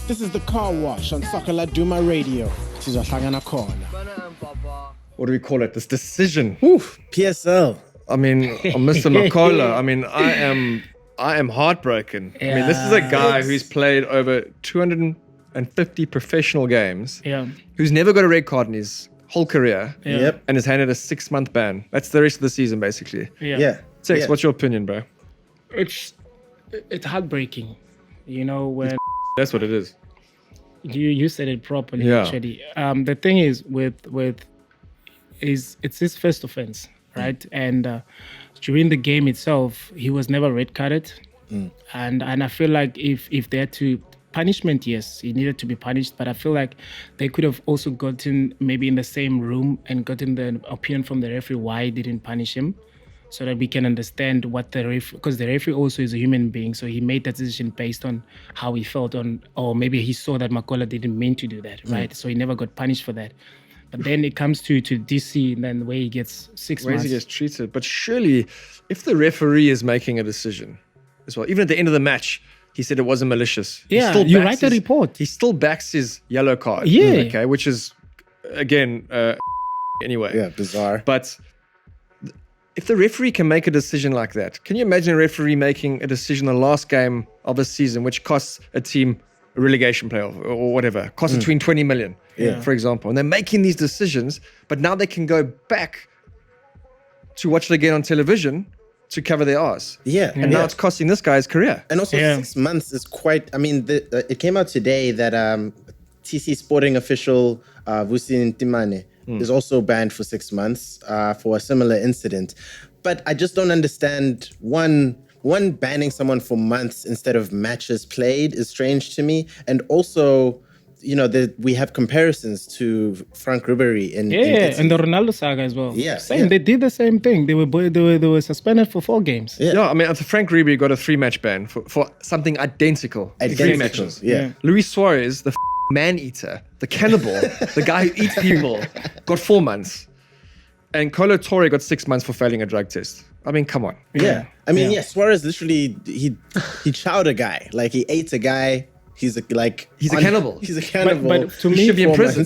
This is the Carwash on Laduma Radio. Sizohlangana khona. What do we call it? This decision. PSL. I mean, Mr. Makola. I mean, I am heartbroken. I mean, this is a guy who's played over 250 professional games. Yeah. Who's never got a red card in his whole career. Yeah. Yep. And is handed a 6-month ban. That's the rest of the season, basically. Yeah. Tex, what's your opinion, bro? It's heartbreaking. You know, when That's what it is. you said it properly, Yeah. actually. The thing is it's his first offense, right? And during the game itself, he was never red carded. And I feel like if they had to punishment, yes, he needed to be punished, but I feel like they could have also gotten maybe in the same room and gotten the opinion from the referee why he didn't punish him, so that we can understand what the referee, because the referee also is a human being, so he made that decision based on how he felt on, or maybe he saw that Makola didn't mean to do that, right? So he never got punished for that. But then it comes to DC, and then the way he gets 6 Ways months. he gets treated. But surely, if the referee is making a decision as well, even at the end of the match, he said it wasn't malicious. He Yeah, still you backs write the report. He still backs his yellow card. Yeah. Okay, which is, again, anyway. Yeah, bizarre. But if the referee can make a decision like that, can you imagine a referee making a decision in the last game of a season which costs a team a relegation playoff or whatever, costs between 20 million, for example, and they're making these decisions, but now they can go back to watch it again on television to cover their arse. Yeah. And now it's costing this guy's career. And also 6 months is quite, I mean, it came out today that TC sporting official Vusin Timane is also banned for 6 months for a similar incident. But I just don't understand, one banning someone for months instead of matches played is strange to me. And also, you know, we have comparisons to Frank Ribery in and the Ronaldo saga as well. Yeah, Same. yeah. They did the same thing. They were suspended for 4 games. Yeah, I mean, Frank Ribery got a 3-match ban for something identical. 3 matches. Yeah. Luis Suárez, the man-eater, the cannibal, the guy who eats people, got 4 months. And Colo Torre got 6 months for failing a drug test. I mean, come on. Yeah. I mean, Suarez literally, he chowed a guy. Like, he ate a guy. He's a cannibal. He's a cannibal. But to He me, should be in prison.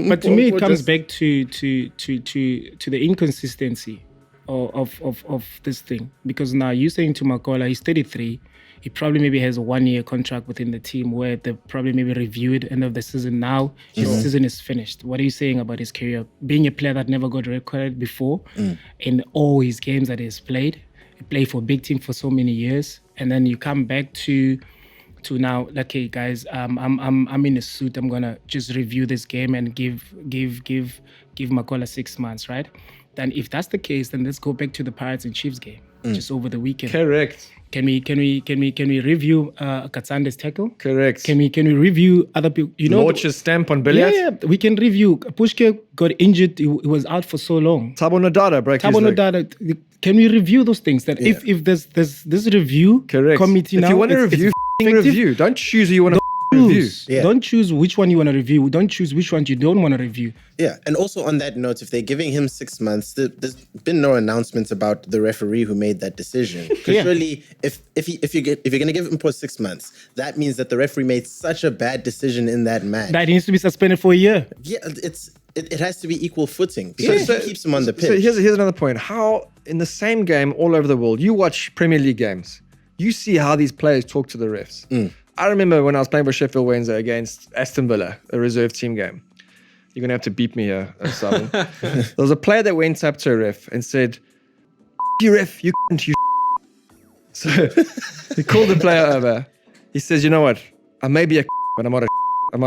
But to me, it comes back to the inconsistency of this thing. Because now you're saying to Makola, he's 33. He probably maybe has a 1-year contract within the team where they probably maybe review it end of the season. Now his season is finished. What are you saying about his career? Being a player that never got recorded before in all his games that he's played. He played for a big team for so many years. And then you come back to now, like, hey guys, I'm in a suit. I'm gonna just review this game and give Makola 6 months, right? Then if that's the case, then let's go back to the Pirates and Chiefs game just over the weekend. Correct. Can we review Katsande's tackle? Correct. Can we review other people? You know, Launch a stamp on Billiard. yeah, we can review. Pushke got injured. He was out for so long. Thabo Nodada broke his leg. Nodada. Can we review those things? That if there's this review Correct. committee now, if you want to it's review, effective. review. Don't choose who you want to review. Yeah. Don't choose which one you want to review. Don't choose which one you don't want to review. Yeah, and also on that note, if they're giving him 6 months, there's been no announcements about the referee who made that decision. Because really, if you're going to give him for 6 months, that means that the referee made such a bad decision in that match. That needs to be suspended for a year. Yeah, it has to be equal footing because he keeps him on the pitch. So here's another point. How in the same game all over the world, you watch Premier League games, you see how these players talk to the refs. I remember when I was playing for Sheffield Wednesday against Aston Villa, a reserve team game. You're going to have to beat me here, Simon. There was a player that went up to a ref and said, you ref, you cunt, you So he called the player over. He says, you know what? I may be a but I'm not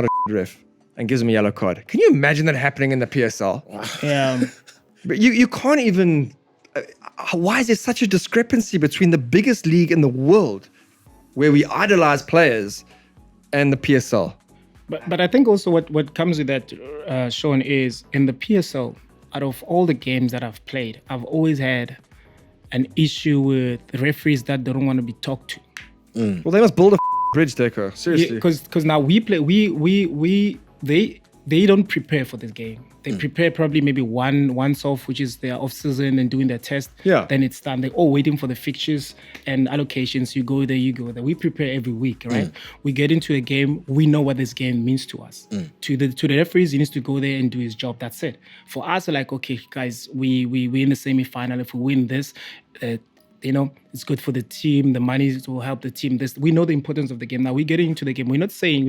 a ref. And gives him a yellow card. Can you imagine that happening in the PSL? Yeah. But you can't even... why is there such a discrepancy between the biggest league in the world where we idolize players and the PSL? But I think also what comes with that, Sean, is in the PSL, out of all the games that I've played, I've always had an issue with referees that don't want to be talked to. Well, they must build a bridge, Teko. Seriously. Because now we play, they don't prepare for this game. They prepare probably maybe once off, which is their off season and doing their test. Yeah. Then it's done. They're all waiting for the fixtures and allocations. You go there, you go there. We prepare every week, right? We get into a game. We know what this game means to us. To the referees, he needs to go there and do his job. That's it. For us, like, okay, guys, we in the semi-final. If we win this, it's good for the team. The money will help the team. We know the importance of the game. Now we're getting into the game. We're not saying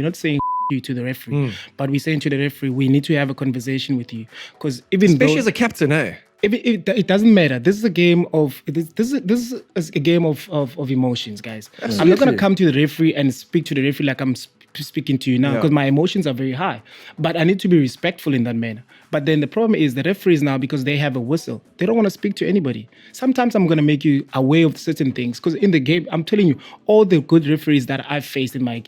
you to the referee, but we're saying to the referee, we need to have a conversation with you, because especially as a captain, it doesn't matter. This is a game of this is a game of emotions, guys. Absolutely. I'm not gonna come to the referee and speak to the referee like I'm speaking to you now, because my emotions are very high. But I need to be respectful in that manner. But then the problem is the referees now, because they have a whistle, they don't want to speak to anybody. Sometimes I'm going to make you aware of certain things, because in the game, I'm telling you, all the good referees that I've faced in my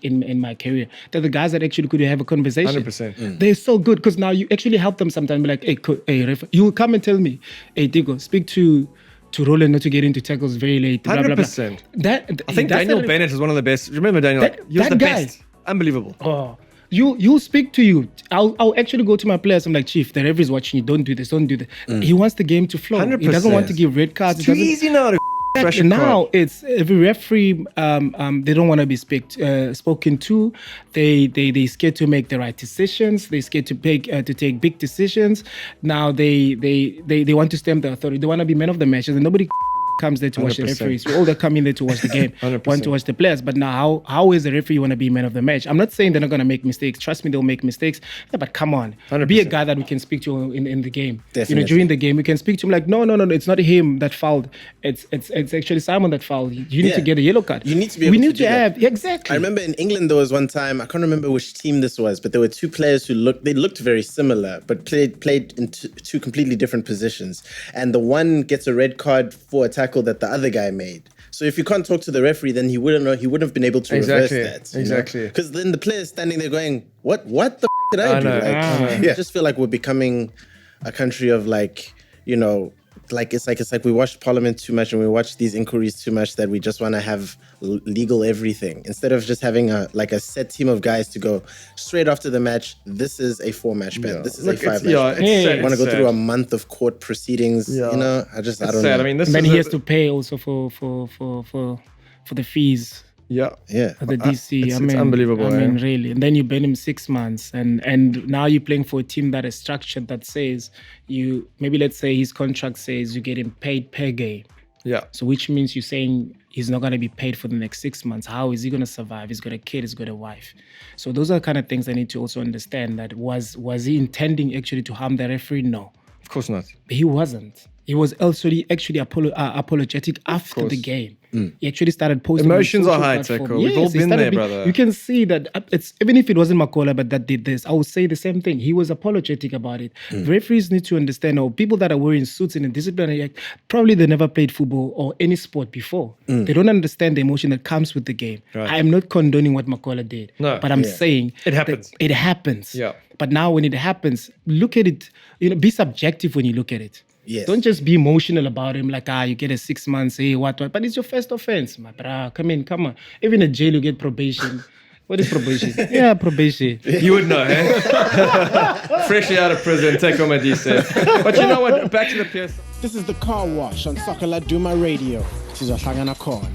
career, they're the guys that actually could have a conversation. 100%. They're so good, because now you actually help them sometimes. Be like, hey, ref, you will come and tell me, hey, Teko, speak to Roland not to get into tackles very late. 100%. I think Daniel Bennett is one of the best. Remember Daniel? He was the best. Unbelievable. Oh, you'll speak to you. I'll actually go to my players. I'm like, Chief, the referee's watching you. Don't do this. Don't do that. He wants the game to flow. 100%. He doesn't want to give red cards. It's too easy now to now it's every referee. They don't want to be spoken to. They scared to make the right decisions. They scared to take big decisions. Now they want to stamp the authority. They want to be men of the matches, and nobody comes there to watch the 100%. referees. We all that come in there to watch the game, 100%. want to watch the players. But now, how is the referee want to be man of the match? I'm not saying they're not going to make mistakes. Trust me, they'll make mistakes. Yeah, but come on, 100%. be a guy that we can speak to in the game. Definitely. During the game, we can speak to him like, no, it's not him that fouled. It's actually Simon that fouled. You need to get a yellow card. You need to be able to do that. Exactly. I remember in England there was one time, I can't remember which team this was, but there were two players who looked very similar, but played in two completely different positions. And the one gets a red card for a tackle that the other guy made. So if you can't talk to the referee, then he wouldn't have been able to reverse that. Exactly. Because then the player's standing there going, what the did I do? I just feel like we're becoming a country of it's like we watch Parliament too much and we watch these inquiries too much, that we just want to have legal everything instead of just having a set team of guys to go straight after the match. This is a 4-match ban. This is a 5-match ban. I want to go through a month of court proceedings. I don't know. I mean, and then he has to pay also for the fees. Yeah. The DC. It's unbelievable. I mean, really. And then you ban him 6 months, and now you're playing for a team that is structured, that says let's say his contract says you get him paid per game. Yeah. So which means you're saying he's not going to be paid for the next 6 months. How is he going to survive? He's got a kid, he's got a wife. So those are the kind of things I need to also understand. That was he intending actually to harm the referee? No. Of course not. He wasn't. He was actually apologetic after the game. He actually started posting. Emotions are high, Teko. We've all been there, brother. You can see that it's, even if it wasn't Makola, but that did this, I would say the same thing. He was apologetic about it. Referees need to understand, or people that are wearing suits in a disciplinary act, probably they never played football or any sport before. They don't understand the emotion that comes with the game. Right. I am not condoning what Makola did, but I'm saying it happens. It happens. Yeah. But now when it happens, look at it. Be subjective when you look at it. Yes. Don't just be emotional about him, like, you get a 6 months, what. But it's your first offense, my brah. Come on. Even in jail, you get probation. What is probation? Yeah, probation. You would know, eh? Freshly out of prison, Teko Modise. But you know what? Back to the PS. This is the Car Wash on Laduma Radio. This is a Corner.